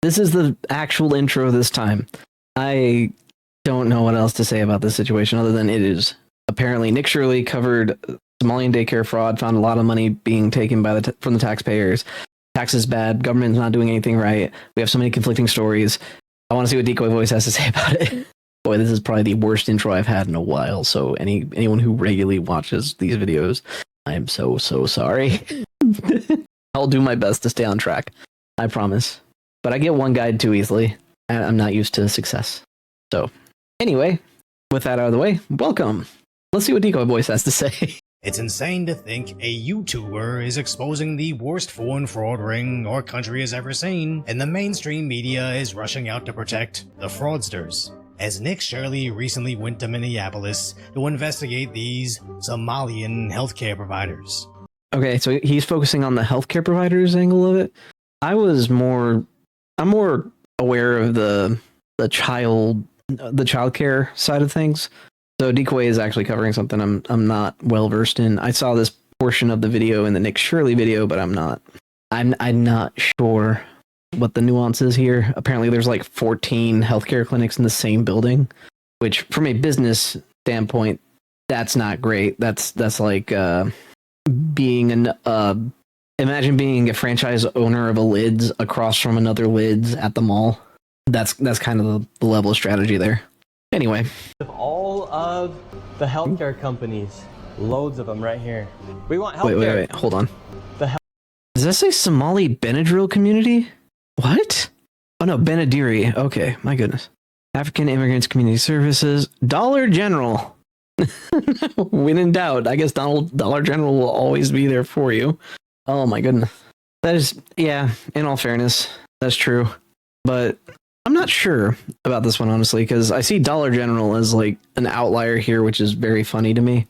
This is the actual intro this time. I don't know what else to say about this situation other than it is. Apparently, Nick Shirley covered Somalian daycare fraud, found a lot of money being taken by from the taxpayers. Taxes bad, government's not doing anything right. We have so many conflicting stories. I want to see what Decoy Voice has to say about it. Boy, this is probably the worst intro I've had in a while, so anyone who regularly watches these videos, I'm so sorry. I'll do my best to stay on track. I promise. But I get one guide too easily, and I'm not used to success. So, anyway, with that out of the way, welcome. Let's see what Decoy Voice has to say. It's insane to think a YouTuber is exposing the worst foreign fraud ring our country has ever seen, and the mainstream media is rushing out to protect the fraudsters. As Nick Shirley recently went to Minneapolis to investigate these Somalian healthcare providers. Okay, so he's focusing on the healthcare providers angle of it. I'm more aware of the childcare side of things. So Decoy is actually covering something I'm not well versed in. I saw this portion of the video in the Nick Shirley video, but I'm not sure what the nuance is here. Apparently there's like 14 healthcare clinics in the same building, which from a business standpoint, that's not great. That's like being imagine being a franchise owner of a Lids across from another Lids at the mall. That's kind of the level of strategy there. Anyway. Of all of the healthcare companies, loads of them right here. We want healthcare. Wait, hold on. Does that say Somali Benadryl community? What? Oh no, Benadiri. Okay, my goodness. African Immigrants Community Services. Dollar General. When in doubt, I guess Dollar General will always be there for you. Oh my goodness. That is, yeah, in all fairness, that's true. But I'm not sure about this one, honestly, because I see Dollar General as like an outlier here, which is very funny to me.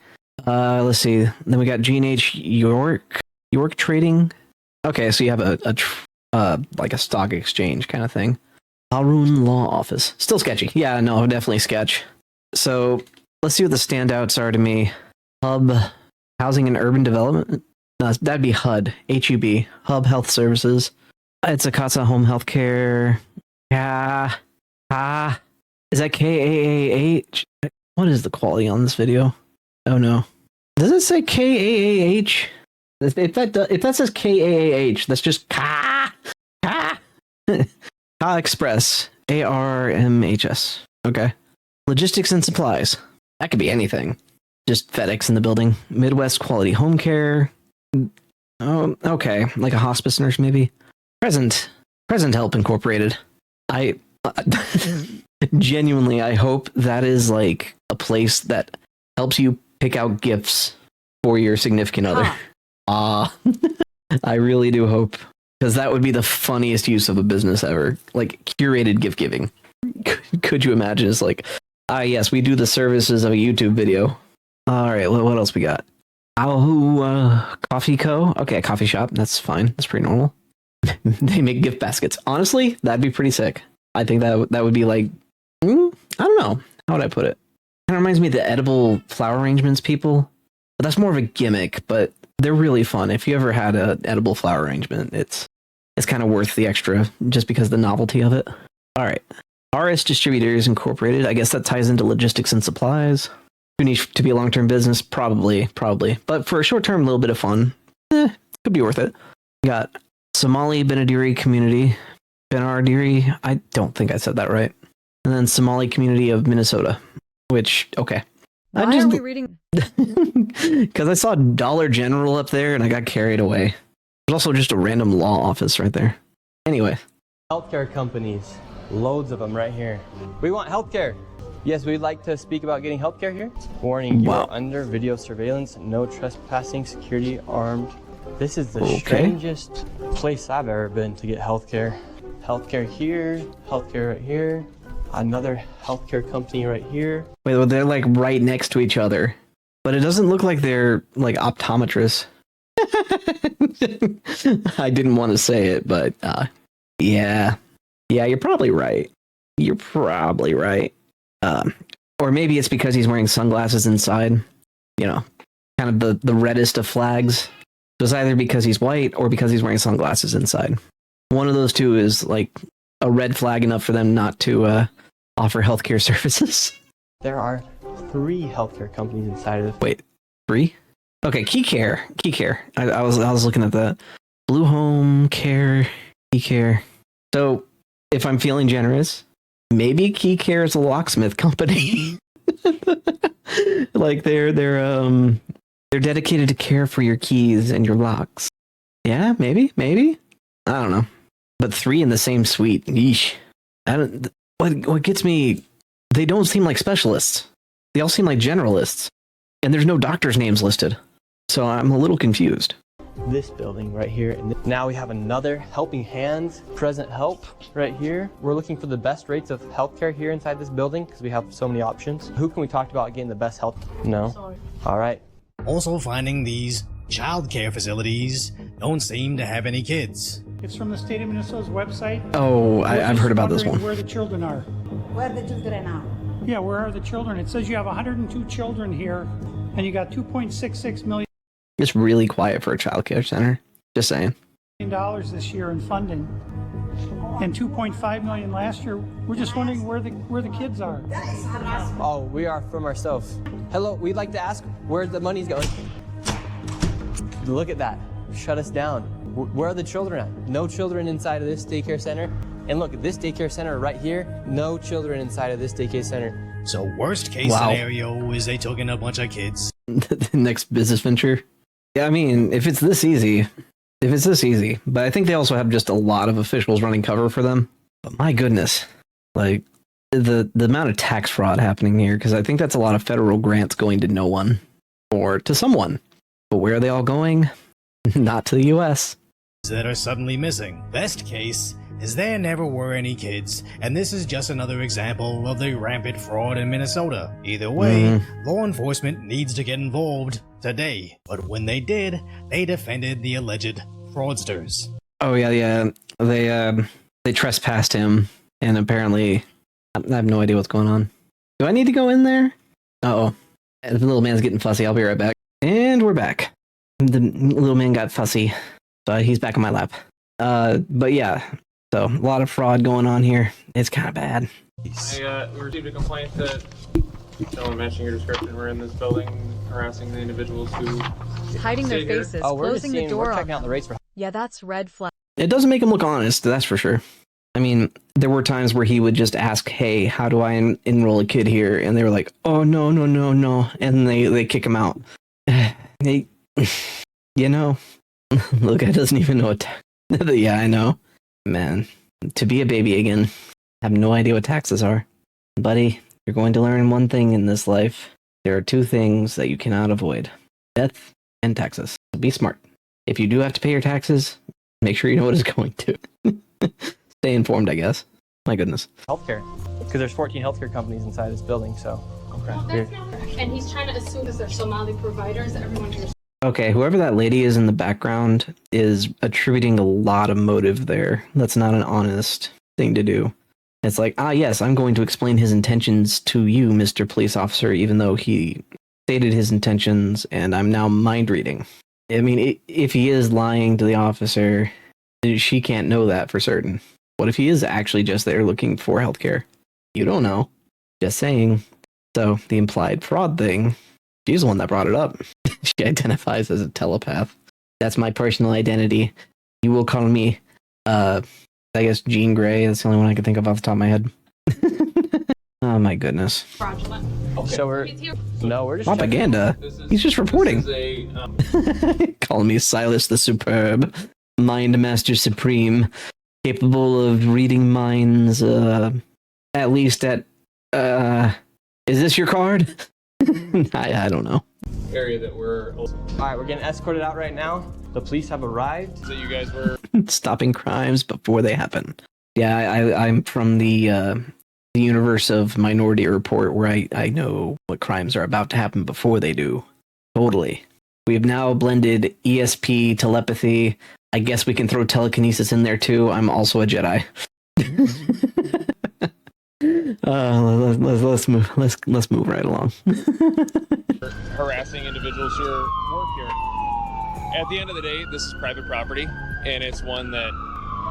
Let's see. Then we got G&H York Trading. Okay, so you have like a stock exchange kind of thing. Harun Law Office. Still sketchy. Yeah, no, definitely sketch. So let's see what the standouts are to me. Hub Housing and Urban Development. No, that'd be HUD. HUB. Hub Health Services. It's a Casa Home Healthcare. Is that KAAH? What is the quality on this video? Oh no. Does it say KAAH? If that says KAAH, that's just Ka Express. ARMHS. Okay. Logistics and supplies. That could be anything. Just FedEx in the building. Midwest Quality Home Care. Oh, okay. Like a hospice nurse, maybe. Present Help Incorporated. I genuinely, I hope that is like a place that helps you pick out gifts for your significant other. I really do hope, because that would be the funniest use of a business ever. Like curated gift giving. Could you imagine? It's like, yes, we do the services of a YouTube video. All right, what else we got? Coffee Co. Okay, coffee shop. That's fine. That's pretty normal. They make gift baskets. Honestly, that'd be pretty sick. I think that would be like, I don't know. How would I put it? Kind of reminds me of the edible flower arrangements people. But that's more of a gimmick, but they're really fun. If you ever had an edible flower arrangement, it's kind of worth the extra just because of the novelty of it. All right. RS Distributors Incorporated. I guess that ties into logistics and supplies. Too niche to be a long-term business? Probably. But for a short-term, little bit of fun, could be worth it. We got Somali Benadiri Community. Benadiri, I don't think I said that right. And then Somali Community of Minnesota, which, okay. Why are we reading? Because I saw Dollar General up there and I got carried away. There's also just a random law office right there. Anyway. Healthcare companies, loads of them right here. We want healthcare. Yes, we'd like to speak about getting healthcare here. Warning, you are under video surveillance, no trespassing, security armed. This is the strangest place I've ever been to get healthcare. Healthcare here, healthcare right here, another healthcare company right here. Wait, well, they're like right next to each other, but it doesn't look like they're like optometrists. I didn't want to say it, but yeah, you're probably right. Or maybe it's because he's wearing sunglasses inside, you know, kind of the reddest of flags. So it's either because he's white or because he's wearing sunglasses inside. One of those two is like a red flag enough for them not to offer healthcare services. There are 3 healthcare companies inside of this. Wait, 3? Okay, Key Care. I was looking at that. Blue Home Care, Key Care. So if I'm feeling generous, maybe Key Care is a locksmith company. Like they're dedicated to care for your keys and your locks. Yeah, maybe. I don't know. But 3 in the same suite. Yeesh. What gets me, they don't seem like specialists. They all seem like generalists. And there's no doctors' names listed. So I'm a little confused. This building right here. And now we have another Helping Hands Present Help right here. We're looking for the best rates of healthcare here inside this building because we have so many options. Who can we talk about getting the best help? No? Sorry. All right. Also finding these child care facilities don't seem to have any kids. It's from the state of Minnesota's website. Oh, I've heard about this one. Where the children are. Where the children are. Yeah, where are the children? It says you have 102 children here, and you got $2.66 million It's really quiet for a child care center. Just saying. this year in funding, and $2.5 million last year. We're just wondering where the kids are. Oh, we are from ourselves. Hello, we'd like to ask where the money's going. Look at that. Shut us down. Where are the children at? No children inside of this daycare center. And look, this daycare center right here, no children inside of this daycare center. So worst case scenario is they took in a bunch of kids. The next business venture. Yeah, I mean, if it's this easy, but I think they also have just a lot of officials running cover for them. But my goodness, like the amount of tax fraud happening here, because I think that's a lot of federal grants going to no one or to someone. But where are they all going? Not to the U.S. That are suddenly missing. Best case is there never were any kids, and this is just another example of the rampant fraud in Minnesota. Either way, law enforcement needs to get involved today. But when they did, they defended the alleged fraudsters. Oh yeah. They trespassed him, and apparently, I have no idea what's going on. Do I need to go in there? Uh-oh. The little man's getting fussy. I'll be right back. And we're back. The little man got fussy. So he's back on my lap. But yeah, so a lot of fraud going on here. It's kind of bad. I received a complaint that someone matching your description were in this building harassing the individuals who hiding their stayed here. faces, Oh, we're just closing the seeing, door we're on checking out the rates for. Yeah, that's red flag. It doesn't make him look honest, that's for sure. I mean, there were times where he would just ask, hey, how do I enroll a kid here? And they were like, oh, no. And they kick him out. The guy doesn't even know what yeah, I know. Man, to be a baby again, I have no idea what taxes are. Buddy, you're going to learn one thing in this life. There are 2 things that you cannot avoid. Death and taxes. So be smart. If you do have to pay your taxes, make sure you know what it's going to. Stay informed, I guess. My goodness. Healthcare, because there's 14 healthcare companies inside this building, so. Okay. And he's trying to assume because they're Somali providers, everyone here. Okay, whoever that lady is in the background is attributing a lot of motive there. That's not an honest thing to do. It's like, yes, I'm going to explain his intentions to you, Mr. Police Officer, even though he stated his intentions, and I'm now mind reading. I mean, if he is lying to the officer, she can't know that for certain. What if he is actually just there looking for healthcare? You don't know. Just saying. So, the implied fraud thing, she's the one that brought it up. She identifies as a telepath. That's my personal identity. You will call me, I guess, Jean Grey. That's the only one I can think of off the top of my head. Oh my goodness. Fraudulent. Okay. So we're just Propaganda. He's just reporting. This is a, Call me Silas the Superb, Mind Master Supreme, capable of reading minds, at least at, is this your card? I don't know. area that we're All right, we're getting escorted out right now. The police have arrived. that you guys were Stopping crimes before they happen. Yeah, I'm from the universe of Minority Report, where I know what crimes are about to happen before they do. Totally. We have now blended ESP, telepathy. I guess we can throw telekinesis in there too. I'm also a Jedi. Let's move. Let's move right along. harassing individuals who work here. At the end of the day, this is private property, and it's one that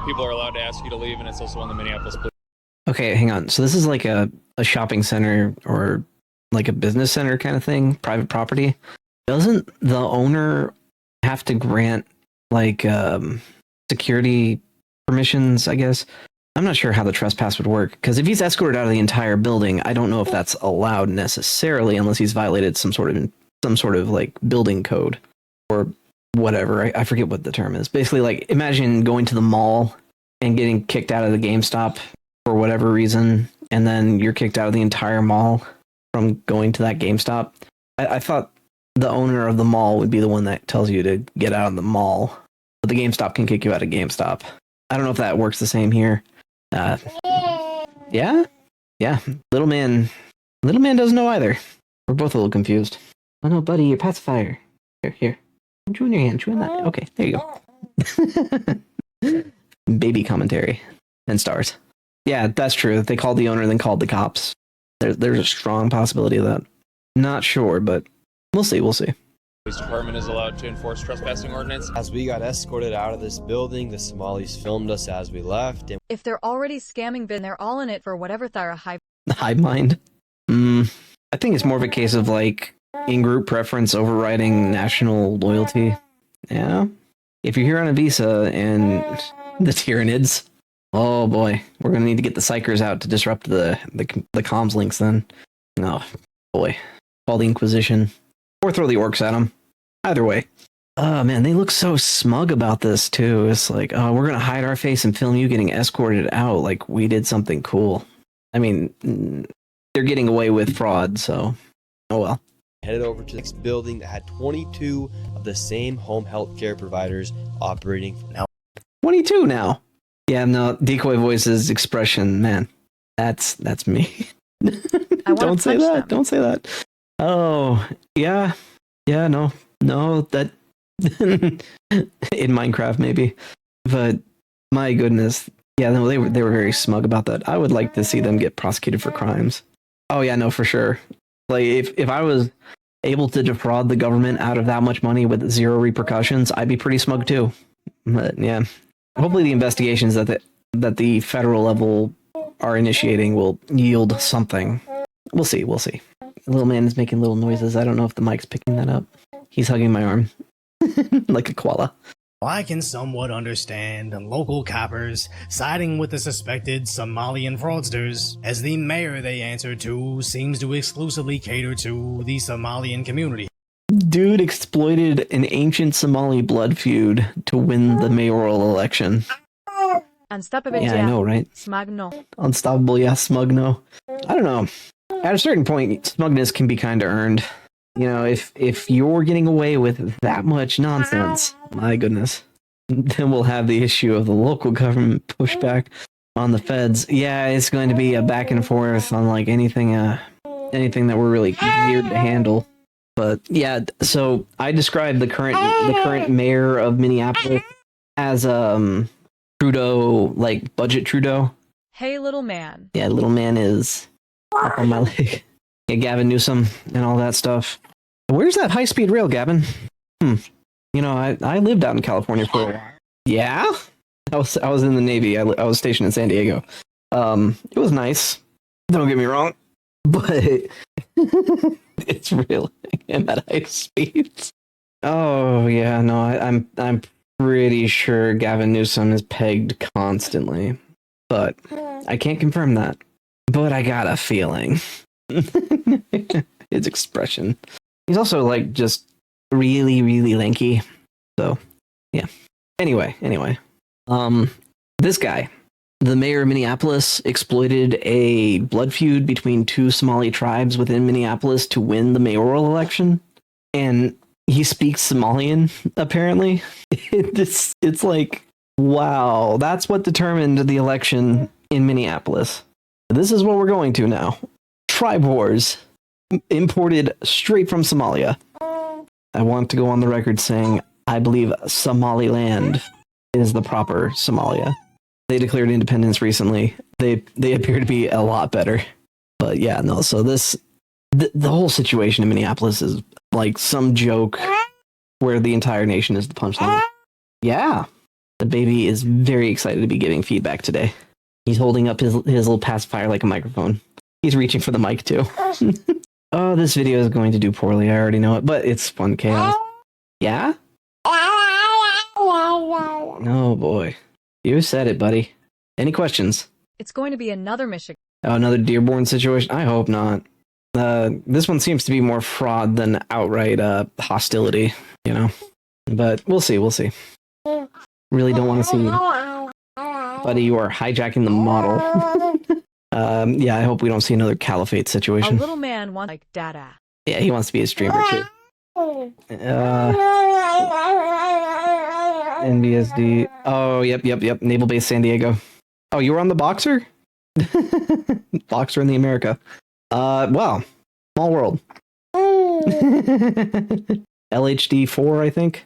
people are allowed to ask you to leave, and it's also on the Minneapolis police. Okay, hang on. So this is like a shopping center or like a business center kind of thing, private property. Doesn't the owner have to grant like security permissions, I guess? I'm not sure how the trespass would work, because if he's escorted out of the entire building, I don't know if that's allowed necessarily, unless he's violated some sort of like building code or whatever. I forget what the term is. Basically, like imagine going to the mall and getting kicked out of the GameStop for whatever reason, and then you're kicked out of the entire mall from going to that GameStop. I thought the owner of the mall would be the one that tells you to get out of the mall, but the GameStop can kick you out of GameStop. I don't know if that works the same here. Yeah. Little man doesn't know either. We're both a little confused. Oh no, buddy, your pacifier. Here. Chew in your hand. Chew in that. Okay, there you go. Baby commentary and stars. Yeah, that's true. They called the owner, then called the cops. There's a strong possibility of that. Not sure, but we'll see. The police department is allowed to enforce trespassing ordinance. As we got escorted out of this building, the Somalis filmed us as we left. And If they're already scamming, then they're all in it for whatever Thyra hype. The hive mind. I think it's more of a case of like in-group preference overriding national loyalty. Yeah. If you're here on a visa and the Tyranids, oh boy, we're gonna need to get the psychers out to disrupt the comms links then. Oh boy. Call the Inquisition. Or throw the orcs at them. Either way. Oh man, they look so smug about this too. It's like, oh, we're gonna hide our face and film you getting escorted out like we did something cool. I mean, they're getting away with fraud, so oh well. headed over to this building that had 22 of the same home health care providers operating from now. 22 now. Yeah, no, Decoy Voice's expression, man. That's me. Don't say that. Them. Don't say that. Oh, yeah. Yeah, no, that in Minecraft maybe. But my goodness. Yeah, no, they were very smug about that. I would like to see them get prosecuted for crimes. Oh yeah, no, for sure. Like if I was able to defraud the government out of that much money with zero repercussions, I'd be pretty smug too. But yeah, hopefully the investigations that the federal level are initiating will yield something. We'll see. The little man is making little noises. I don't know if the mic's picking that up. He's hugging my arm like a koala. I can somewhat understand local coppers siding with the suspected Somalian fraudsters, as the mayor they answer to seems to exclusively cater to the Somalian community. Dude exploited an ancient Somali blood feud to win the mayoral election. Unstoppable, Yeah, I know, right? Smagno. Unstoppable, yeah, smug, no. I don't know. At a certain point, smugness can be kind of earned. You know, if you're getting away with that much nonsense, my goodness, then we'll have the issue of the local government pushback on the feds. Yeah, it's going to be a back and forth on like anything that we're really geared to handle. But yeah, so I described the current mayor of Minneapolis as Trudeau, like budget Trudeau. Hey, little man. Yeah, little man is up on my leg. Yeah, Gavin Newsom and all that stuff. Where's that high-speed rail, Gavin? You know, I lived out in California for a while. Yeah? I was in the Navy. I was stationed in San Diego. It was nice. Don't get me wrong. But it's really at high speeds. Oh, yeah, no, I'm pretty sure Gavin Newsom is pegged constantly. But I can't confirm that. But I got a feeling. His expression. He's also like just really, really lanky. So yeah. Anyway. This guy, the mayor of Minneapolis, exploited a blood feud between two Somali tribes within Minneapolis to win the mayoral election. And he speaks Somalian, apparently. It's like, wow, that's what determined the election in Minneapolis. This is what we're going to now. Tribe wars imported straight from Somalia. I want to go on the record saying I believe Somaliland is the proper Somalia. They declared independence recently. They appear to be a lot better. But yeah, no, so the whole situation in Minneapolis is like some joke where the entire nation is the punchline. Yeah. The baby is very excited to be giving feedback today. He's holding up his little pacifier like a microphone. He's reaching for the mic too. Oh, this video is going to do poorly. I already know it, but it's fun chaos. Yeah? Oh boy. You said it, buddy. Any questions? It's going to be another Michigan. Oh, another Dearborn situation? I hope not. This one seems to be more fraud than outright hostility, you know? But we'll see, we'll see. Really don't want to see... Buddy, you are hijacking the model. Yeah, I hope we don't see another caliphate A situation. little man wants like dada. Yeah, he wants to be a streamer too. NBSD. Oh, yep. Naval Base San Diego. Oh, you were on the Boxer? Boxer in the America. Wow. Small world. LHD 4, I think.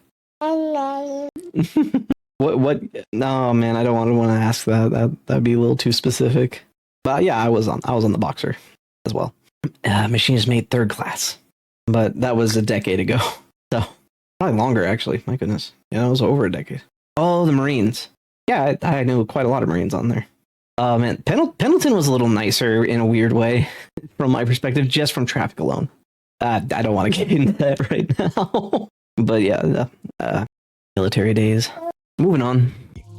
What? No, man, I don't want to ask that. That'd be a little too specific. But yeah, I was on the Boxer as well. Machines made 3rd class, but that was a decade ago. So probably longer, actually. My goodness, yeah, it was over a decade. Oh, the Marines. Yeah, I knew quite a lot of Marines on there. Man, Pendleton was a little nicer in a weird way, from my perspective, just from traffic alone. I don't want to get into that right now. But yeah, military days. Moving on.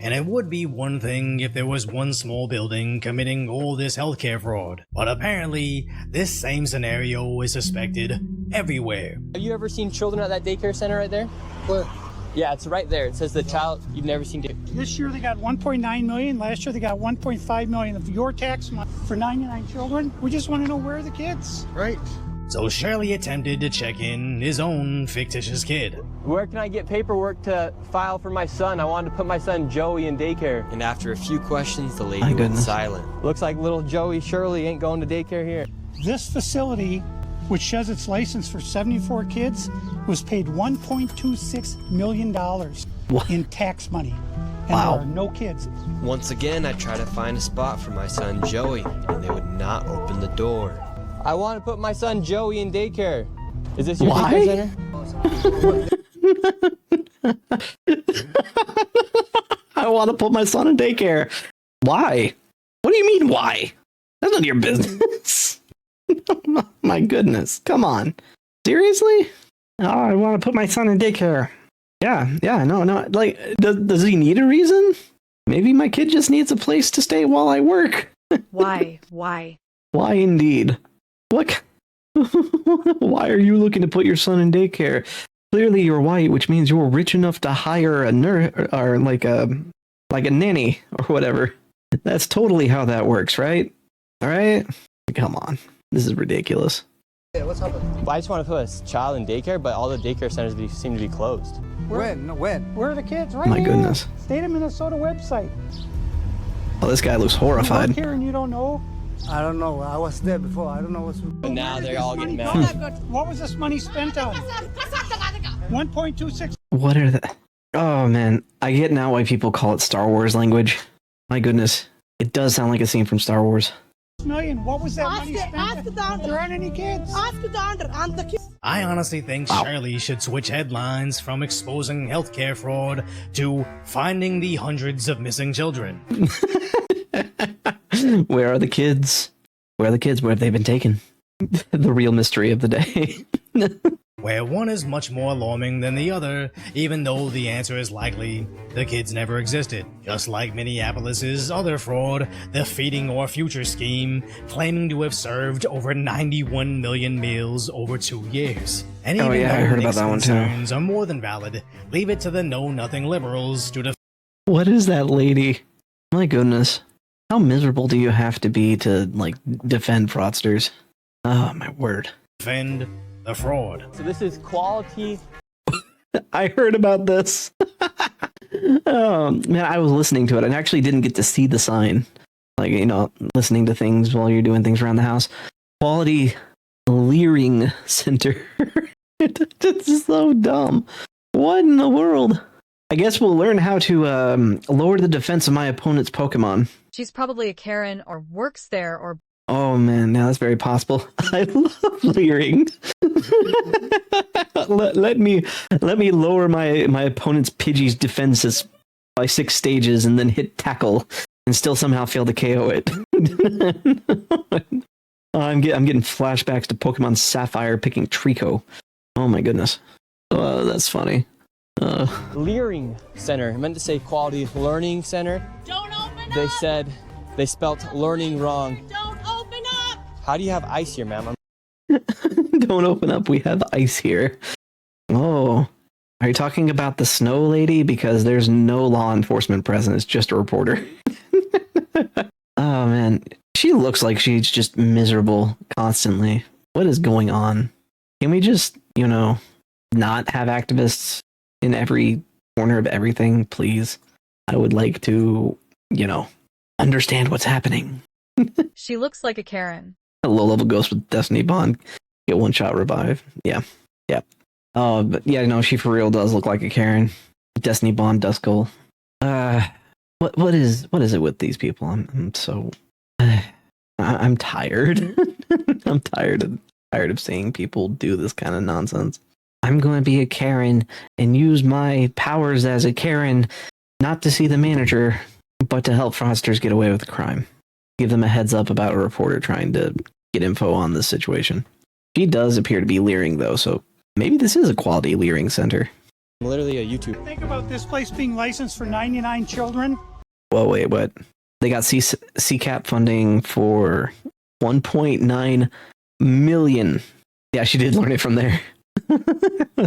And it would be one thing if there was one small building committing all this healthcare fraud. But apparently, this same scenario is suspected everywhere. Have you ever seen children at that daycare center right there? Where? Yeah, it's right there. It says the child you've never seen. This year they got 1.9 million. Last year they got 1.5 million of your tax money for 99 children. We just want to know where are the kids. Right. So Shirley attempted to check in his own fictitious kid. Where can I get paperwork to file for my son? I wanted to put my son Joey in daycare. And after a few questions, the lady My went goodness. silent. Looks like little Joey Shirley ain't going to daycare here. This facility, which has its license for 74 kids, was paid $1.26 million What? in tax money. And Wow. there are no kids. Once again, I tried to find a spot for my son Joey, and they would not open the door. I want to put my son Joey in daycare. Is this your Why? daycare center? I want to put my son in daycare. Why? What do you mean, why? That's none of your business. My goodness. Come on. Seriously? Oh, I want to put my son in daycare. Yeah, no. Like, does he need a reason? Maybe my kid just needs a place to stay while I work. Why? Why indeed? What? Why are you looking to put your son in daycare? Clearly you're white, which means you're rich enough to hire a nurse or like a nanny or whatever. That's totally how that works, right? All right? Come on. This is ridiculous. Well, I just want to put a child in daycare, but all the daycare centers seem to be closed. When? Where are the kids? Right My here. goodness. State of Minnesota website. Oh, this guy looks You horrified. work here and you don't know? I don't know. I was there before. I don't know what's. But now they're all getting Money- mad. What was this money spent on? 1.26 What are the... Oh, man. I get now why people call it Star Wars language. My goodness. It does sound like a scene from Star Wars. million. What was that money spent on? There aren't any kids. I honestly think Wow. Shirley should switch headlines from exposing healthcare fraud to finding the hundreds of missing children. Where are the kids? Where are the kids? Where have they been taken? The real mystery of the day. Where one is much more alarming than the other, even though the answer is likely the kids never existed. Just like Minneapolis's other fraud, the Feeding Our Future scheme, claiming to have served over 91 million meals over 2 years. And Oh, even yeah, I though heard about Nick's that one, too. concerns are more than valid, leave it to the know-nothing liberals to What is that lady? My goodness. How miserable do you have to be to, like, defend fraudsters? Oh, my word. defend the fraud. So this is quality. I heard about this. Oh, man, I was listening to it and actually didn't get to see the sign. Like, you know, listening to things while you're doing things around the house. Quality Leering Center. It's so dumb. What in the world? I guess we'll learn how to lower the defense of my opponent's Pokemon. She's probably a Karen or works there or Oh man, now that's very possible. I love leering. let me lower my opponent's Pidgey's defenses by 6 stages and then hit tackle and still somehow fail to KO it. I'm getting flashbacks to Pokemon Sapphire picking Trico. Oh my goodness. That's funny. Leering Center. I meant to say Quality Learning Center. Don't open They up! said they spelt learning wrong. Don't open up! How do you have ice here, ma'am? Don't open up. We have ice here. Oh. Are you talking about the snow lady? Because there's no law enforcement present. It's just a reporter. Oh, man. She looks like she's just miserable constantly. What is going on? Can we just, not have activists in every corner of everything, please? I would like to, understand what's happening. She looks like a Karen. A low-level ghost with Destiny Bond. Get one-shot revive. Yeah. But yeah, no, she for real does look like a Karen. Destiny Bond Duskull. What is it with these people? I'm so I'm tired. I'm tired of seeing people do this kind of nonsense. I'm going to be a Karen and use my powers as a Karen not to see the manager, but to help fraudsters get away with the crime. Give them a heads up about a reporter trying to get info on this situation. She does appear to be leering though, so maybe this is a quality leering center. Literally a YouTube. Think about this place being licensed for 99 children. Whoa, wait, what? They got CCAP funding for 1.9 million. Yeah, she did learn it from there.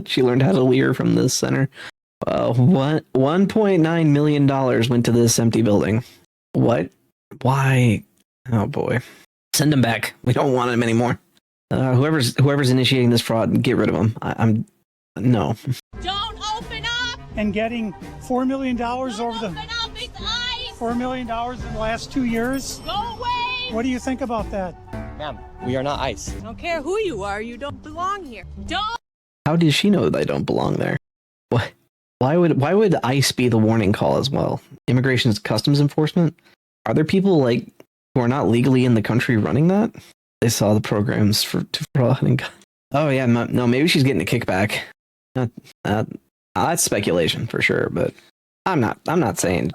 She learned how to leer from this center. $1.9 million went to this empty building. What? Why? Oh boy. Send him back. We don't want him anymore. Whoever's initiating this fraud, get rid of him. I'm no. Don't open up! And getting $4 million over the Open up! It's ice! $4 million in the last 2 years. Go away! What do you think about that? Ma'am, we are not ice. I don't care who you are, you don't belong here. Don't! How does she know that I don't belong there? What? Why would ICE be the warning call as well? Immigration Customs Enforcement? Are there people who are not legally in the country running that? They saw the programs to fraud and oh yeah, no, maybe she's getting a kickback. That's speculation for sure, but I'm not saying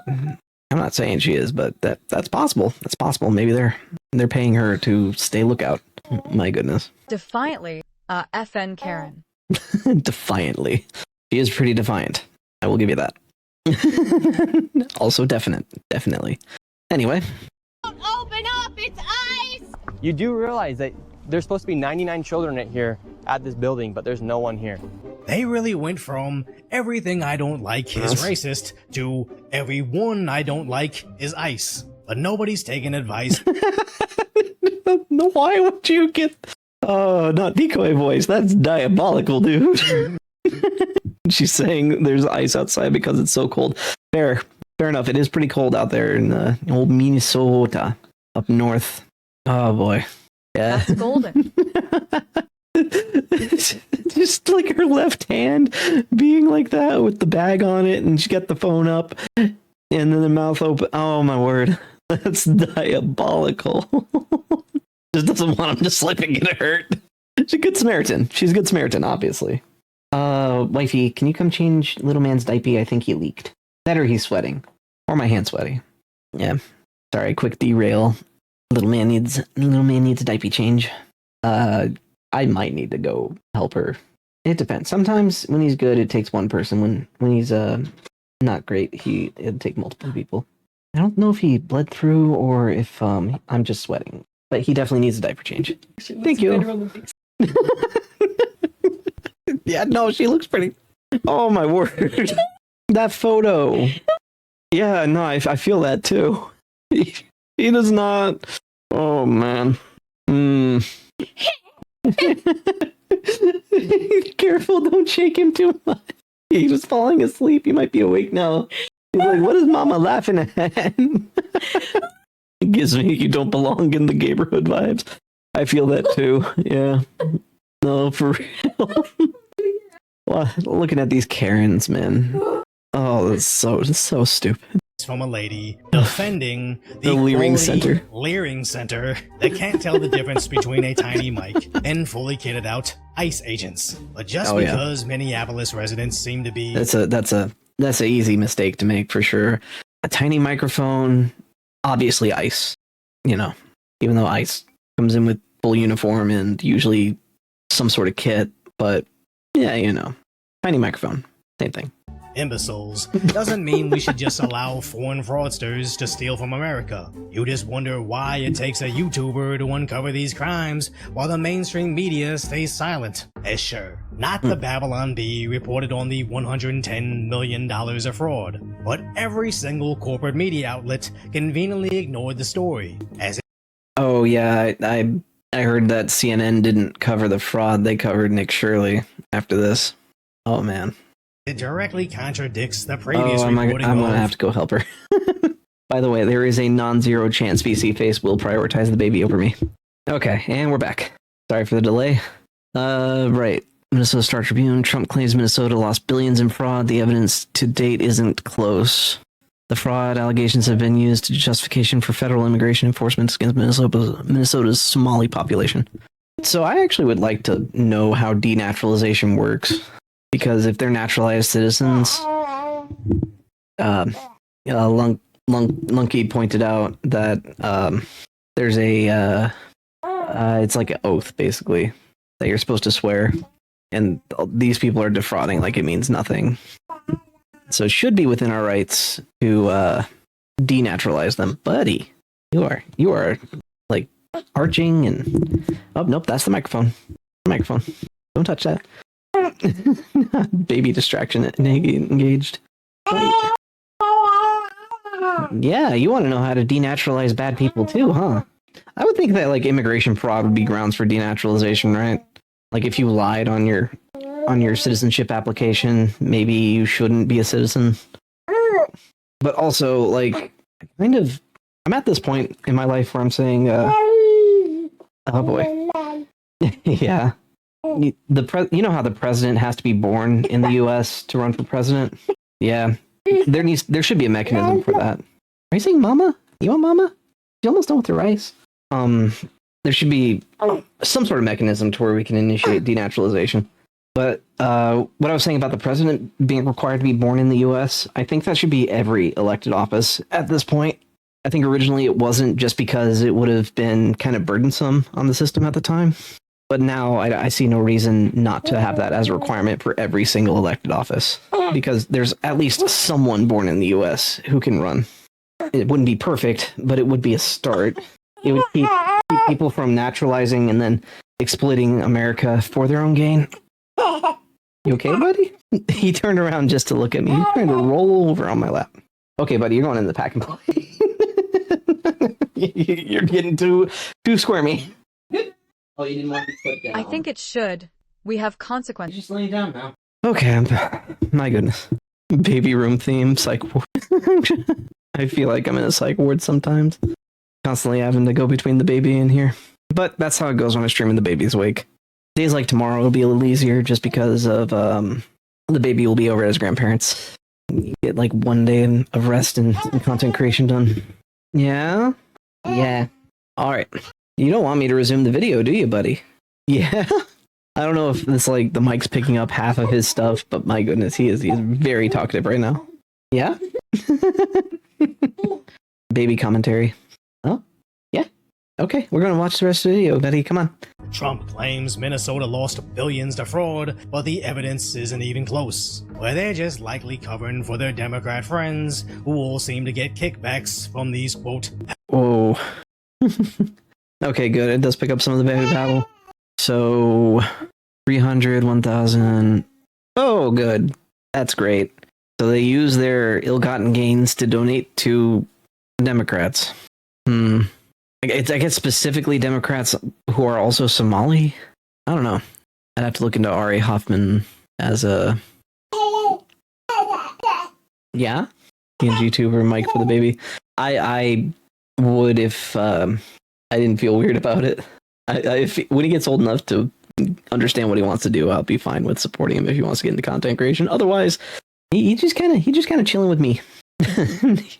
she is, but that's possible. That's possible. Maybe they're paying her to stay lookout. My goodness. Defiantly, FN Karen. Defiantly. She is pretty defiant. I will give you that. Also definitely. Anyway. Don't open up! It's ice! You do realize that there's supposed to be 99 children here at this building, but there's no one here. They really went from everything I don't like is racist to everyone I don't like is ice. But nobody's taking advice. No, why would you get... Oh, not Decoy Voice. That's diabolical, dude. She's saying there's ice outside because it's so cold. Fair enough. It is pretty cold out there in old Minnesota, up north. Oh, boy. Yeah. That's golden. Just like her left hand being like that with the bag on it, and she got the phone up and then the mouth open. Oh my word, that's diabolical. Just doesn't want him to slip and get hurt. She's a good Samaritan. She's a good Samaritan, obviously. Wifey, can you come change little man's diaper? I think he leaked. That or he's sweating. Or my hand's sweaty. Yeah. Sorry, quick derail. Little man needs a diaper change. I might need to go help her. It depends. Sometimes when he's good, it takes one person. When he's not great, it'll take multiple people. I don't know if he bled through or if I'm just sweating, but he definitely needs a diaper change. Thank you. Yeah, no, she looks pretty. Oh my word, that photo. Yeah, no, I feel that too. He does not. Oh man. Careful, don't shake him too much. He was falling asleep. He might be awake now. He's like, what is mama laughing at? It gives me you don't belong in the neighborhood vibes. I feel that too. Yeah. No, for real. Well, looking at these Karens, man. Oh, that's so stupid. From a lady defending the leering center. Leering center that can't tell the difference between a tiny mic and fully kitted out ICE agents. But just because Minneapolis residents seem to be that's a That's an easy mistake to make for sure. A tiny microphone, obviously ice. You know, even though ice comes in with full uniform and usually some sort of kit, but yeah, you know, tiny microphone, same thing. Imbeciles doesn't mean we should just allow foreign fraudsters to steal from America. You just wonder why it takes a YouTuber to uncover these crimes while the mainstream media stays silent. As sure, not the Babylon Bee reported on the $110 million of fraud, but every single corporate media outlet conveniently ignored the story. Oh yeah, I heard that CNN didn't cover the fraud; they covered Nick Shirley after this. Oh man. It directly contradicts the previous I'm reporting gonna have to go help her. By the way, there is a non-zero chance VC Face will prioritize the baby over me. Okay, and we're back. Sorry for the delay. Right. Minnesota Star Tribune. Trump claims Minnesota lost billions in fraud. The evidence to date isn't close. The fraud allegations have been used to justification for federal immigration enforcement against Minnesota's Somali population. So I actually would like to know how denaturalization works. Because if they're naturalized citizens, Lunky pointed out that there's a it's like an oath basically that you're supposed to swear, and these people are defrauding like it means nothing. So it should be within our rights to denaturalize them, buddy. You are like arching and oh nope, that's the microphone. Don't touch that. Baby distraction engaged. Yeah, you want to know how to denaturalize bad people too, huh? I would think that like immigration fraud would be grounds for denaturalization, right? Like if you lied on your citizenship application, maybe you shouldn't be a citizen. But also, like, I'm at this point in my life where I'm saying, oh boy, yeah. You know how the president has to be born in the U.S. to run for president? Yeah, there should be a mechanism for that. Are you saying mama? You want mama? You almost done with the rice. There should be some sort of mechanism to where we can initiate denaturalization. But what I was saying about the president being required to be born in the U.S., I think that should be every elected office at this point. I think originally it wasn't, just because it would have been kind of burdensome on the system at the time. But now I see no reason not to have that as a requirement for every single elected office, because there's at least someone born in the U.S. who can run. It wouldn't be perfect, but it would be a start. It would keep people from naturalizing and then exploiting America for their own gain. You okay, buddy? He turned around just to look at me. He's trying to roll over on my lap. Okay, buddy, you're going in the pack and play. You're getting too squirmy. Oh, you didn't want to put down. I think it should. We have consequences. Just laying down now. Okay, my goodness. Baby room theme, psych ward. I feel like I'm in a psych ward sometimes. Constantly having to go between the baby and here. But that's how it goes when I stream in the baby's wake. Days like tomorrow will be a little easier just because of the baby will be over at his grandparents. You get like one day of rest and content creation done. Yeah? Yeah. Alright. You don't want me to resume the video, do you, buddy? Yeah? I don't know if it's like the mic's picking up half of his stuff, but my goodness, he's very talkative right now. Yeah? Baby commentary. Oh? Yeah? Okay, we're gonna watch the rest of the video, buddy. Come on. Trump claims Minnesota lost billions to fraud, but the evidence isn't even close. Well, they're just likely covering for their Democrat friends, who all seem to get kickbacks from these, quote... Whoa. Okay, good. It does pick up some of the baby babble. So, 300, 1,000. Oh, good. That's great. So they use their ill-gotten gains to donate to Democrats. I guess specifically Democrats who are also Somali? I don't know. I'd have to look into R.A. Hoffman as a... Yeah? PNG tuber, Mike for the baby. I would if... I didn't feel weird about it. When he gets old enough to understand what he wants to do, I'll be fine with supporting him if he wants to get into content creation. Otherwise, he just kind of chilling with me.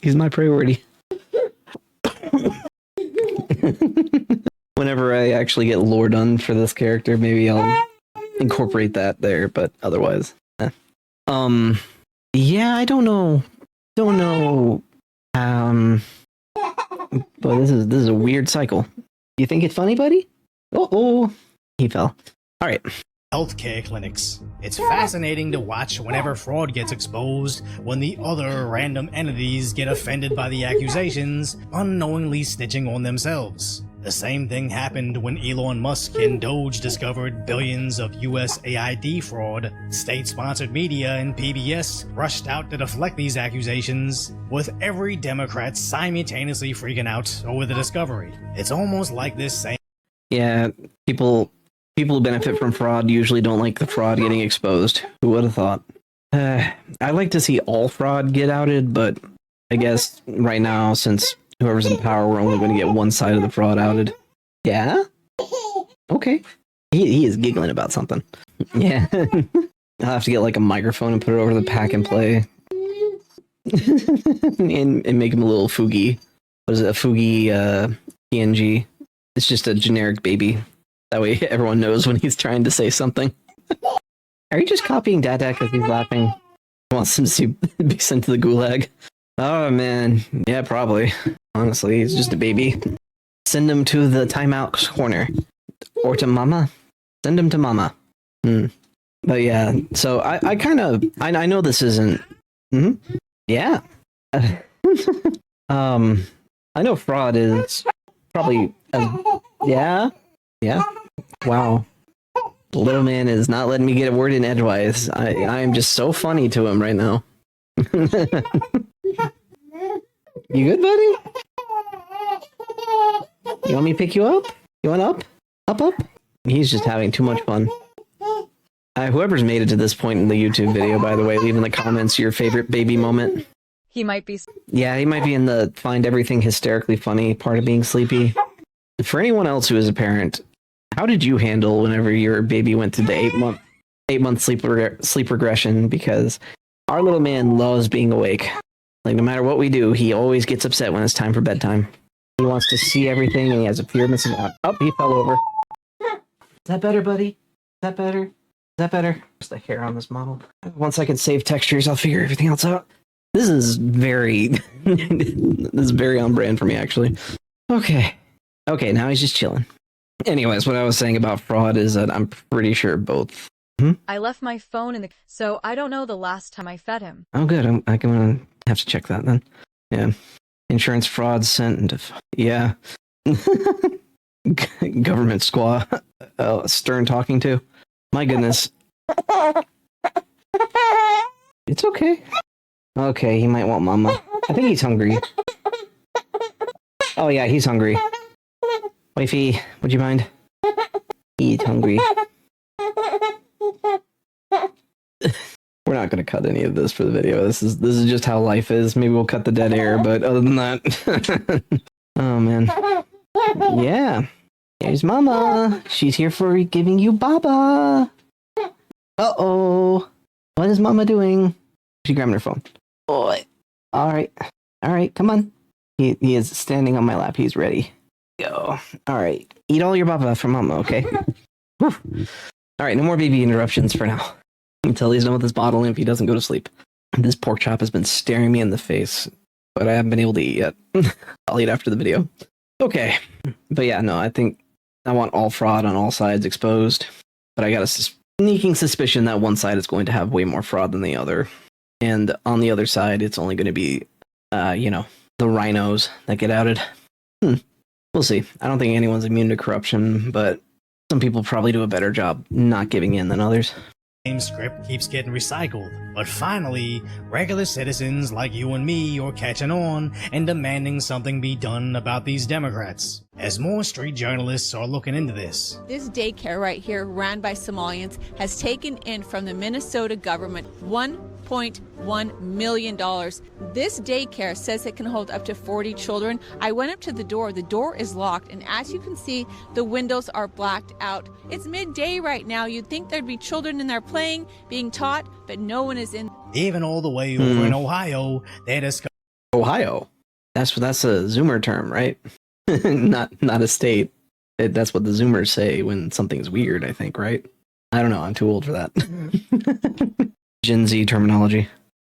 He's my priority. Whenever I actually get lore done for this character, maybe I'll incorporate that there. But otherwise, Yeah, I don't know. Don't know. But this is a weird cycle. You think it's funny, buddy? Oh, he fell. All right. Healthcare clinics. It's fascinating to watch whenever fraud gets exposed, when the other random entities get offended by the accusations, unknowingly snitching on themselves. The same thing happened when Elon Musk and Doge discovered billions of US AID fraud. State-sponsored media and PBS rushed out to deflect these accusations, with every Democrat simultaneously freaking out over the discovery. It's almost like this same... Yeah, people who benefit from fraud usually don't like the fraud getting exposed. Who would have thought? I'd like to see all fraud get outed, but I guess right now, since whoever's in power, we're only going to get one side of the fraud outed. Yeah? Okay. He is giggling about something. Yeah. I'll have to get like a microphone and put it over the pack and play. and make him a little Fugi. What is it? A Fugi PNG. It's just a generic baby. That way everyone knows when he's trying to say something. Are you just copying Dada because he's laughing? He wants him to be sent to the gulag. Oh man, yeah, probably. Honestly, he's just a baby. Send him to the timeout corner. Or to mama. Send him to mama. But yeah, so I kind of... I know this isn't... Yeah. I know fraud is probably... yeah? Yeah? Wow. The little man is not letting me get a word in edgewise. I am just so funny to him right now. You good, buddy? You want me to pick you up? You want up? Up? He's just having too much fun. Whoever's made it to this point in the YouTube video, by the way, leave in the comments your favorite baby moment. He might be. Yeah, he might be in the find everything hysterically funny part of being sleepy. For anyone else who is a parent, how did you handle whenever your baby went through the 8-month sleep regression? Because our little man loves being awake. Like, no matter what we do, he always gets upset when it's time for bedtime. He wants to see everything, and he has a fear of missing out. Oh, he fell over. Is that better, buddy? Is that better? Is that better? Just the hair on this model. Once I can save textures, I'll figure everything else out. This is very... this is very on brand for me, actually. Okay, now he's just chilling. Anyways, what I was saying about fraud is that I'm pretty sure both... I left my phone in the... So I don't know the last time I fed him. Oh, good. I'm going to have to check that then. Yeah. Insurance fraud sent... Yeah. Government squaw. Stern talking to. My goodness. It's okay. Okay, he might want mama. I think he's hungry. Oh yeah, he's hungry. Wifey, would you mind? He's hungry. We're not going to cut any of this for the video. This is just how life is. Maybe we'll cut the dead air, but other than that... Oh man. Yeah. Here's mama. She's here for giving you baba. Uh-oh. What is mama doing? She's grabbing her phone. Boy. All right, come on. He is standing on my lap. He's ready. Go. All right. Eat all your baba for mama, okay? Whew. All right, no more baby interruptions for now. Until he's done with this bottle and if he doesn't go to sleep. This pork chop has been staring me in the face, but I haven't been able to eat yet. I'll eat after the video. Okay. But yeah, no, I think I want all fraud on all sides exposed, but I got a sneaking suspicion that one side is going to have way more fraud than the other. And on the other side, it's only going to be, the rhinos that get outed. We'll see. I don't think anyone's immune to corruption, but some people probably do a better job not giving in than others. Same script keeps getting recycled, but finally, regular citizens like you and me are catching on and demanding something be done about these Democrats, as more street journalists are looking into this. This daycare right here, ran by Somalians, has taken in from the Minnesota government $1.1 million. This daycare says it can hold up to 40 children. I went up to the door is locked, and as you can see, the windows are blacked out. It's midday right now. You'd think there'd be children in there playing, being taught, but no one is in. Even all the way over in Ohio, they discovered... Ohio? That's a Zoomer term, right? not a state. That's what the Zoomers say when something's weird, I think, right? I don't know. I'm too old for that. Gen Z terminology.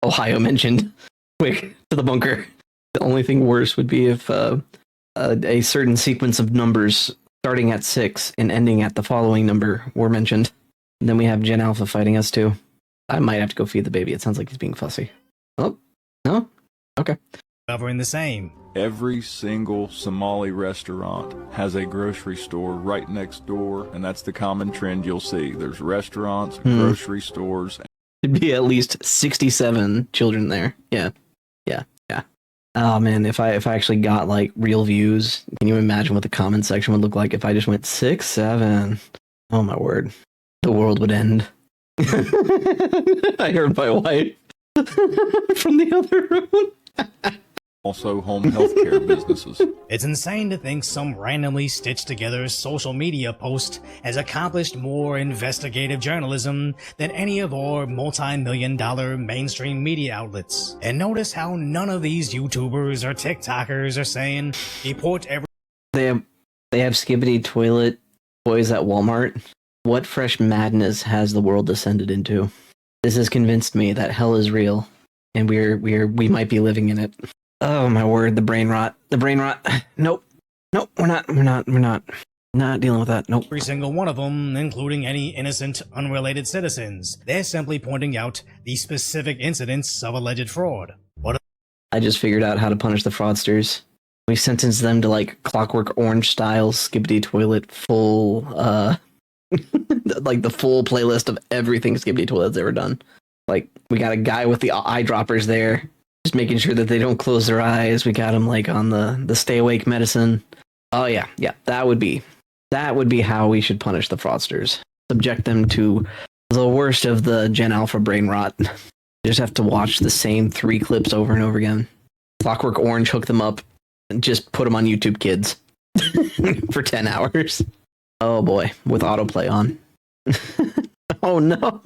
Ohio mentioned. Quick, to the bunker. The only thing worse would be if a certain sequence of numbers starting at 6 and ending at the following number were mentioned. And then we have Gen Alpha fighting us too. I might have to go feed the baby. It sounds like he's being fussy. Oh, no? Okay. Covering the same. Every single Somali restaurant has a grocery store right next door, and that's the common trend you'll see. There's restaurants, grocery stores. There'd be at least 67 children there. Yeah. Oh man, if I actually got like real views, can you imagine what the comment section would look like if I just went 6, 7? Oh my word. The world would end. I heard my wife from the other room. Also home healthcare businesses. It's insane to think some randomly stitched together social media post has accomplished more investigative journalism than any of our multi-million-dollar mainstream media outlets. And notice how none of these YouTubers or TikTokers are saying, deport every— They have skibbity toilet toys at Walmart. What fresh madness has the world descended into? This has convinced me that hell is real, and we might be living in it. Oh my word, the brain rot. Nope, we're not dealing with that. Nope. Every single one of them, including any innocent, unrelated citizens. They're simply pointing out the specific incidents of alleged fraud. I just figured out how to punish the fraudsters. We sentenced them to like Clockwork Orange style skibbity toilet full, like the full playlist of everything skibbity toilet's ever done. Like we got a guy with the eyedroppers there, just making sure that they don't close their eyes. We got him like on the stay awake medicine. Oh yeah, that would be how we should punish the fraudsters. Subject them to the worst of the Gen Alpha brain rot. You just have to watch the same 3 clips over and over again. Clockwork Orange, hook them up, and just put them on YouTube Kids for 10 hours. Oh boy, with autoplay on. Oh no.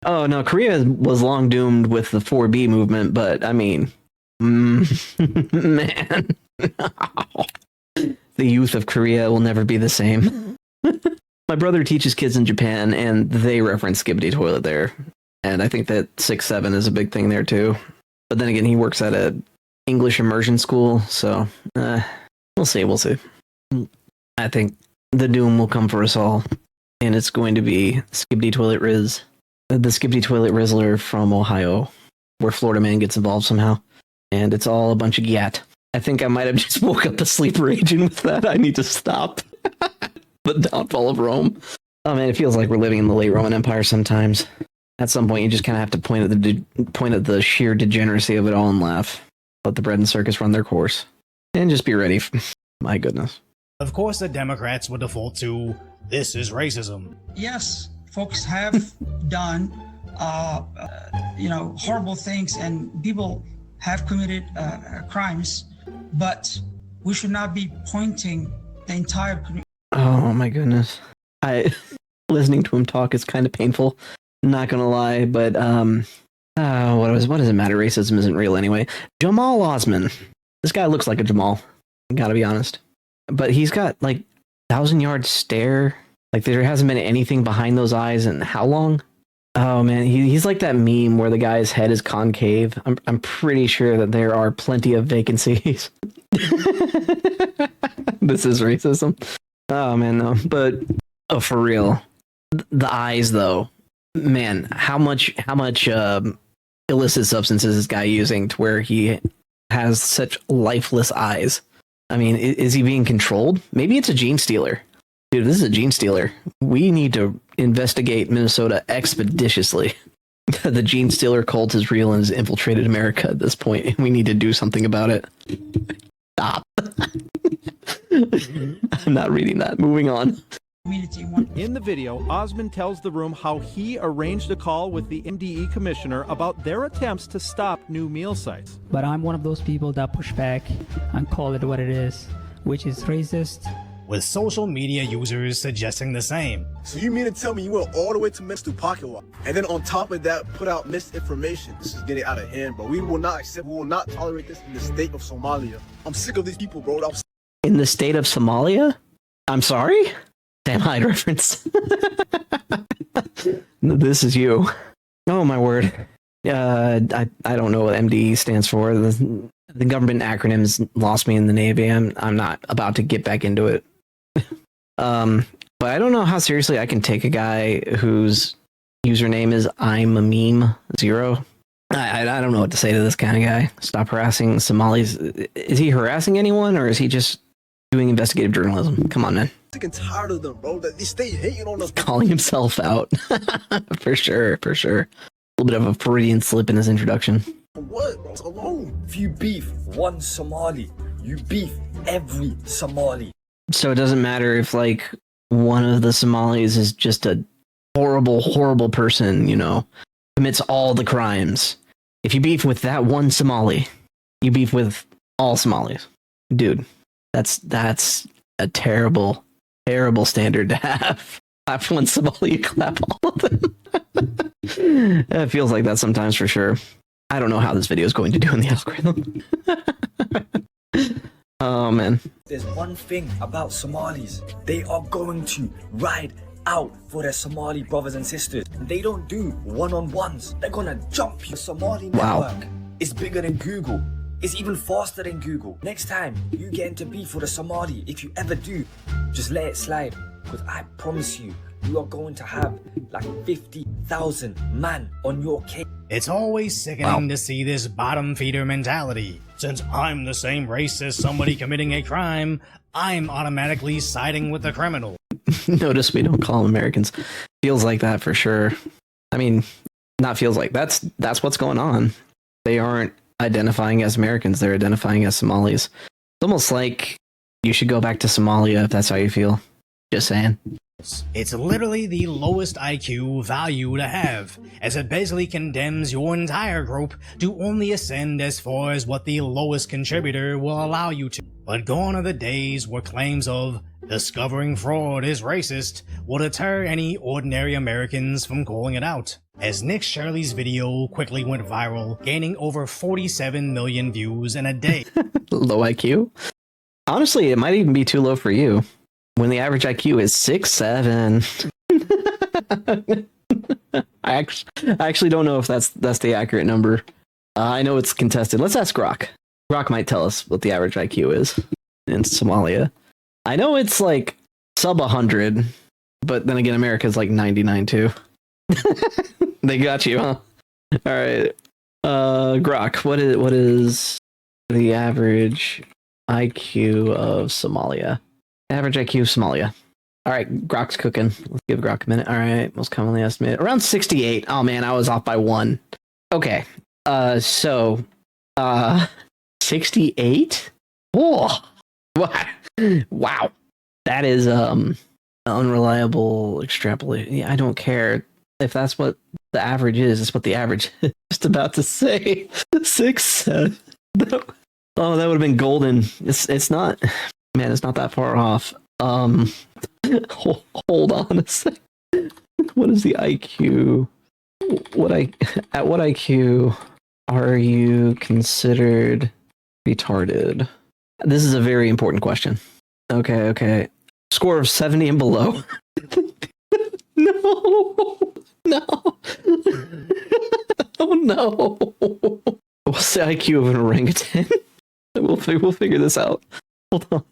Oh no, Korea was long doomed with the 4B movement, but I mean, man, the youth of Korea will never be the same. My brother teaches kids in Japan, and they reference skibbity toilet there, and I think that 6-7 is a big thing there too. But then again, he works at a English immersion school, so we'll see. I think the doom will come for us all, and it's going to be skibbity toilet Riz. The skibbity toilet Rizzler from Ohio, where Florida Man gets involved somehow, and it's all a bunch of gat. I think I might have just woke up the sleeper agent with that. I need to stop. The downfall of Rome. Oh man, it feels like we're living in the late Roman Empire sometimes. At some point, you just kind of have to point at the sheer degeneracy of it all and laugh. Let the bread and circus run their course, and just be ready. My goodness. Of course, the Democrats would default to, this is racism. Yes, folks have done, horrible things, and people have committed crimes, but we should not be pointing the entire community. Oh my goodness. Listening to him talk is kind of painful. Not gonna lie, but what does it matter? Racism isn't real anyway. Jamal Osman. This guy looks like a Jamal. Gotta be honest. But he's got like 1,000-yard stare. Like there hasn't been anything behind those eyes in how long? Oh man, he's like that meme where the guy's head is concave. I'm pretty sure that there are plenty of vacancies. This is racism. Oh man, no. But for real, the eyes though, man, how much illicit substance is this guy using to where he has such lifeless eyes? I mean, is he being controlled? Maybe it's a gene stealer. Dude, this is a gene stealer. We need to investigate Minnesota expeditiously. The gene stealer cult is real and has infiltrated America at this point. We need to do something about it. Stop. I'm not reading that. Moving on. In the video, Osman tells the room how he arranged a call with the MDE commissioner about their attempts to stop new meal sites. But I'm one of those people that push back and call it what it is, which is racist. With social media users suggesting the same. So you mean to tell me you went all the way to Memphis to pocket walk, and then on top of that put out misinformation? This is getting out of hand, but we will not tolerate this in the state of Somalia. I'm sick of these people, bro. In the state of Somalia? I'm sorry? Sam Hyde reference. This is you. Oh my word. I don't know what MDE stands for. The government acronyms lost me in the Navy. I'm not about to get back into it. But I don't know how seriously I can take a guy whose username is I'm a meme 0. I don't know what to say to this kind of guy. Stop harassing Somalis. Is he harassing anyone, or is he just doing investigative journalism? Come on, man. Sick and tired of them, bro. They stay hating on us. Calling himself out. For sure. A little bit of a Freudian slip in his introduction. What, bro? It's alone. If you beef one Somali, you beef every Somali. So it doesn't matter if, like, one of the Somalis is just a horrible person, you know, commits all the crimes. If you beef with that one Somali, you beef with all Somalis. Dude, that's a terrible standard to have. Clap one Somali, you clap all of them. It feels like that sometimes, for sure. I don't know how this video is going to do in the algorithm. Oh, man. There's one thing about Somalis. They are going to ride out for their Somali brothers and sisters. They don't do one-on-ones. They're gonna jump you. Somali network is bigger than Google. It's even faster than Google. Next time you get into beef with a Somali, if you ever do, just let it slide. Because I promise you, you are going to have like 50,000 man on your case. It's always sickening to see this bottom feeder mentality. Since I'm the same race as somebody committing a crime, I'm automatically siding with the criminal. Notice we don't call them Americans. Feels like that for sure. I mean, not feels like, that's what's going on. They aren't identifying as Americans, they're identifying as Somalis. It's almost like you should go back to Somalia if that's how you feel. Just saying. It's literally the lowest IQ value to have, as it basically condemns your entire group to only ascend as far as what the lowest contributor will allow you to. But gone are the days where claims of discovering fraud is racist will deter any ordinary Americans from calling it out. As Nick Shirley's video quickly went viral, gaining over 47 million views in a day. Low IQ? Honestly, it might even be too low for you. When the average IQ is 6'7". I actually don't know if that's the accurate number. I know it's contested. Let's ask Grok. Grok might tell us what the average IQ is in Somalia. I know it's like sub 100, but then again, America's like 99 too. They got you, huh? All right. Grok, what is the average IQ of Somalia? Average IQ of Somalia. All right, Grok's cooking. Let's give Grok a minute. All right, most commonly estimated around 68. Oh man, I was off by 1. Okay. So 68? Oh. Wow. That is unreliable extrapolation. Yeah, I don't care if that's what the average is. It's what the average is. Just about to say 6. Oh, that would have been golden. It's not. Man, it's not that far off. Hold on a second. What is the IQ? At what IQ are you considered retarded? This is a very important question. Okay. Score of 70 and below. No. Oh no. What's the IQ of an orangutan? We'll figure this out. Hold on.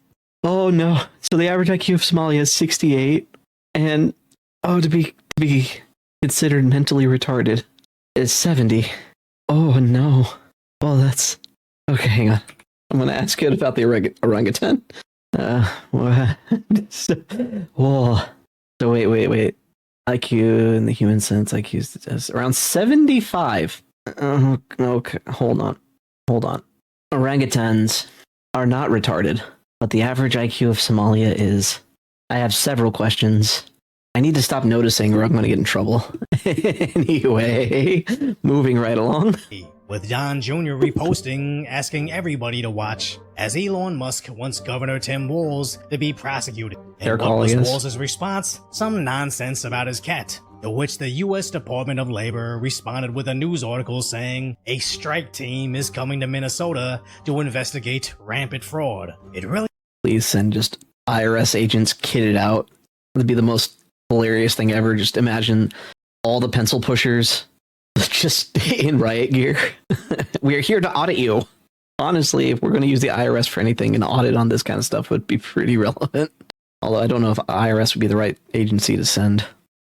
Oh no. So the average IQ of Somalia is 68, and to be considered mentally retarded is 70. Oh no. Well, that's okay. Hang on. I'm gonna ask it about the orangutan. Whoa. So wait. IQ in the human sense, IQ is around 75. Okay. Hold on. Orangutans are not retarded, but the average IQ of Somalia is. I have several questions. I need to stop noticing or I'm going to get in trouble. Anyway, moving right along. With Don Jr. reposting, asking everybody to watch, as Elon Musk wants Governor Tim Walz to be prosecuted. And what was Walz's response? Some nonsense about his cat. To which the U.S. Department of Labor responded with a news article saying a strike team is coming to Minnesota to investigate rampant fraud. It really. Please send just IRS agents kitted out. It'd be the most hilarious thing ever. Just imagine all the pencil pushers just in riot gear. We are here to audit you. Honestly, if we're going to use the IRS for anything, an audit on this kind of stuff would be pretty relevant. Although I don't know if IRS would be the right agency to send.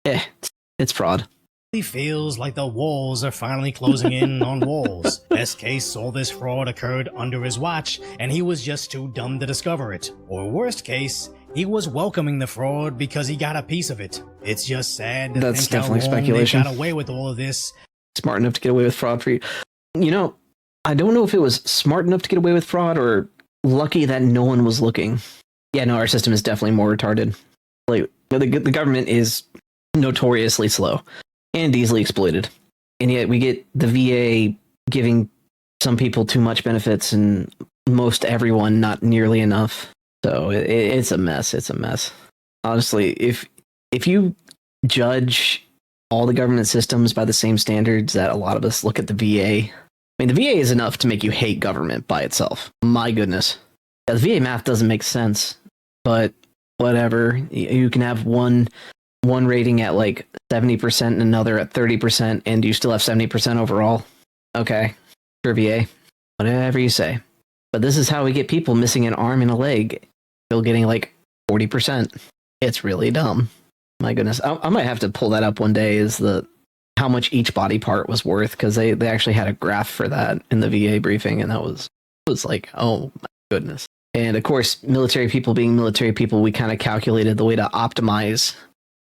It's fraud. He feels like the walls are finally closing in on walls. Best case, all this fraud occurred under his watch, and he was just too dumb to discover it. Or worst case, he was welcoming the fraud because he got a piece of it. It's just sad to That's think how definitely long speculation. they got away with all of this. Smart enough to get away with fraud for you. You know, I don't know if it was smart enough to get away with fraud or lucky that no one was looking. Yeah, no, our system is definitely more retarded. Like the government is notoriously slow and easily exploited. And yet we get the VA giving some people too much benefits and most everyone not nearly enough. So it's a mess. It's a mess. Honestly, if you judge all the government systems by the same standards that a lot of us look at the VA, I mean, the VA is enough to make you hate government by itself. My goodness. Yeah, the VA math doesn't make sense, but whatever. You can have one rating at like 70% and another at 30%, and you still have 70% overall. Okay, sure, VA. Whatever you say. But this is how we get people missing an arm and a leg, still getting like 40%. It's really dumb. My goodness. I might have to pull that up one day, is how much each body part was worth, because they actually had a graph for that in the VA briefing, and that was like, oh my goodness. And of course, military people being military people, we kind of calculated the way to optimize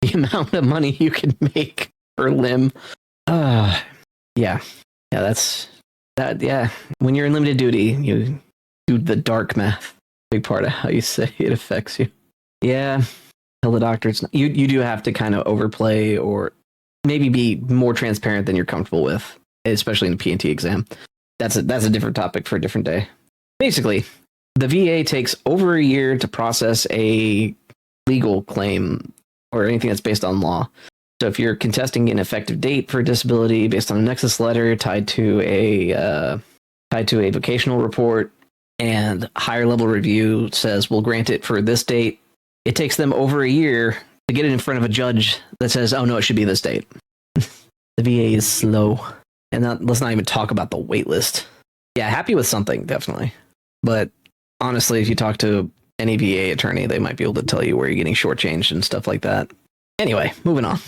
the amount of money you can make per limb. Yeah, that's that. Yeah, when you're in limited duty, you do the dark math. Big part of how you say it affects you. Yeah, tell the doctor it's not, you do have to kind of overplay or maybe be more transparent than you're comfortable with, especially in the P&T exam. That's a different topic for a different day. Basically, the VA takes over a year to process a legal claim or anything that's based on law. So if you're contesting an effective date for disability based on a nexus letter tied to a vocational report, and higher level review says we'll grant it for this date, it takes them over a year to get it in front of a judge that says, oh no, it should be this date. The VA is slow. And let's not even talk about the wait list. Yeah, happy with something, definitely. But honestly, if you talk to any VA attorney, they might be able to tell you where you're getting shortchanged and stuff like that. Anyway, moving on.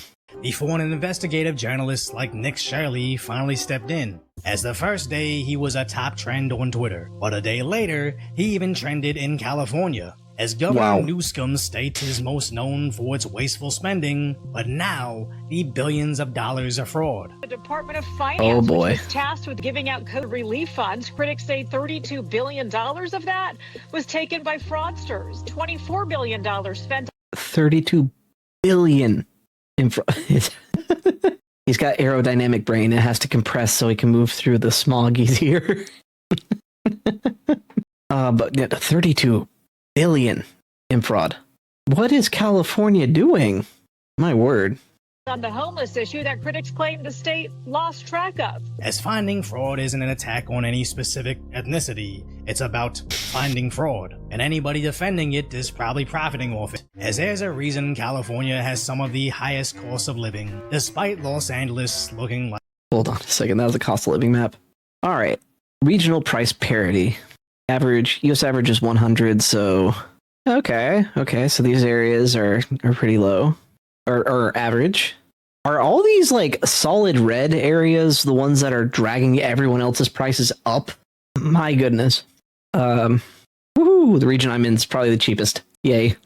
Before an investigative journalist like Nick Shirley finally stepped in. As the first day, he was a top trend on Twitter, but a day later, he even trended in California. As Governor Newsom's state is most known for its wasteful spending, but now the billions of dollars of fraud. The Department of Finance, which was tasked with giving out COVID relief funds, critics say $32 billion of that was taken by fraudsters. $24 billion spent. 32 billion in He's got aerodynamic brain. It has to compress so he can move through the smog easier. But yeah, 32 billion in fraud. What is California doing? My word. On the homeless issue that critics claim the state lost track of. As finding fraud isn't an attack on any specific ethnicity, it's about finding fraud, and anybody defending it is probably profiting off it, as there's a reason California has some of the highest costs of living, despite Los Angeles looking like... Hold on a second, that was a cost of living map. Alright, regional price parity. US average is 100, so... Okay, so these areas are pretty low. Or average. Are all these like solid red areas the ones that are dragging everyone else's prices up? My goodness. The region I'm in is probably the cheapest. Yay.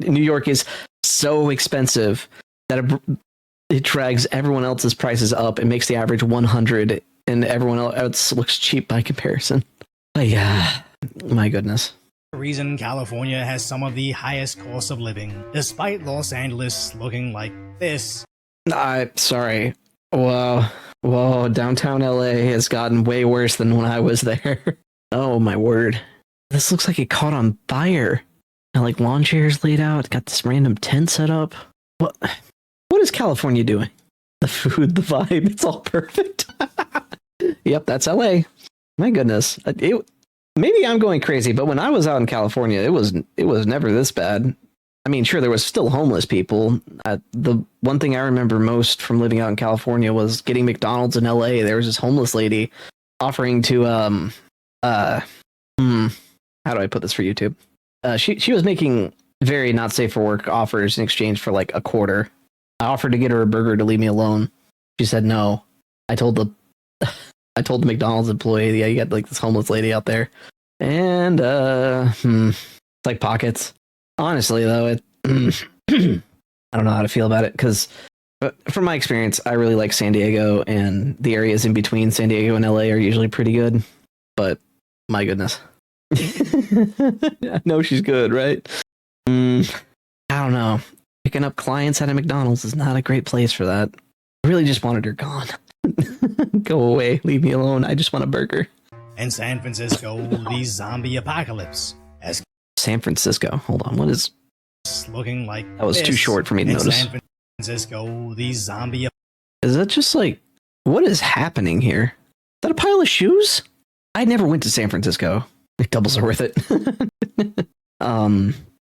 New York is so expensive that it drags everyone else's prices up. It makes the average 100 and everyone else looks cheap by comparison. Yeah. My goodness. Reason California has some of the highest costs of living, despite Los Angeles looking like this. Sorry. Whoa, downtown LA has gotten way worse than when I was there. Oh my word. This looks like it caught on fire. And like lawn chairs laid out, got this random tent set up. What is California doing? The food, the vibe, it's all perfect. Yep, that's LA. My goodness. Maybe I'm going crazy, but when I was out in California, it was never this bad. I mean, sure, there was still homeless people. The one thing I remember most from living out in California was getting McDonald's in LA. There was this homeless lady offering to how do I put this for YouTube? She was making very not safe for work offers in exchange for like a quarter. I offered to get her a burger to leave me alone. She said no. I told the McDonald's employee, yeah, you got like this homeless lady out there. And it's like pockets. Honestly, though, I don't know how to feel about it because, from my experience, I really like San Diego, and the areas in between San Diego and LA are usually pretty good. But my goodness, I know she's good, right? I don't know. Picking up clients at a McDonald's is not a great place for that. I really just wanted her gone. Go away, leave me alone. I just want a burger. In San Francisco, the zombie apocalypse as San Francisco. Hold on, what is looking like? That was too short for me to notice. San Francisco, the zombie. Is that just like what is happening here? Is that a pile of shoes? I never went to San Francisco. McDoubles are worth it.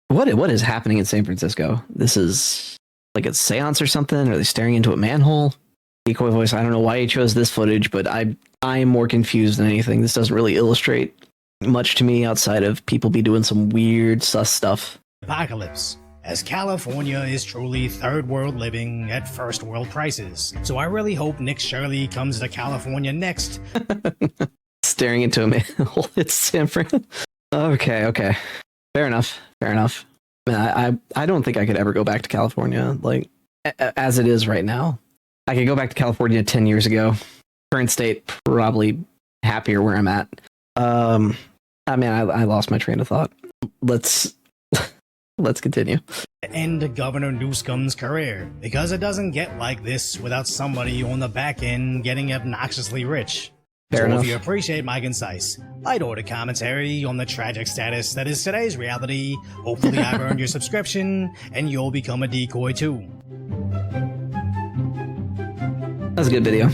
What is happening in San Francisco? This is like a seance or something? Are they staring into a manhole? Decoy Voice, I don't know why he chose this footage, but I am more confused than anything. This doesn't really illustrate much to me outside of people be doing some weird sus stuff. Apocalypse, as California is truly third world living at first world prices. So I really hope Nick Shirley comes to California next. Staring into a manhole. It's San Fran. Okay. Fair enough. I don't think I could ever go back to California like as it is right now. I could go back to California 10 years ago. Current state, probably happier where I'm at. I lost my train of thought. Let's continue. End Governor Newsom's career, because it doesn't get like this without somebody on the back end getting obnoxiously rich. Fair enough. If you appreciate my concise, light-order commentary on the tragic status that is today's reality, hopefully I've earned your subscription and you'll become a decoy too. That's a good video.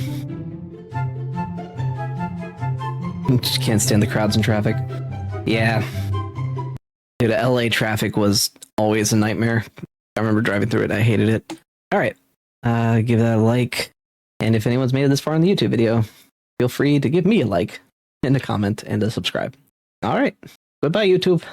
Just can't stand the crowds and traffic. Yeah. Dude, LA traffic was always a nightmare. I remember driving through it. I hated it. All right. Give that a like. And if anyone's made it this far in the YouTube video, feel free to give me a like and a comment and a subscribe. All right. Goodbye, YouTube.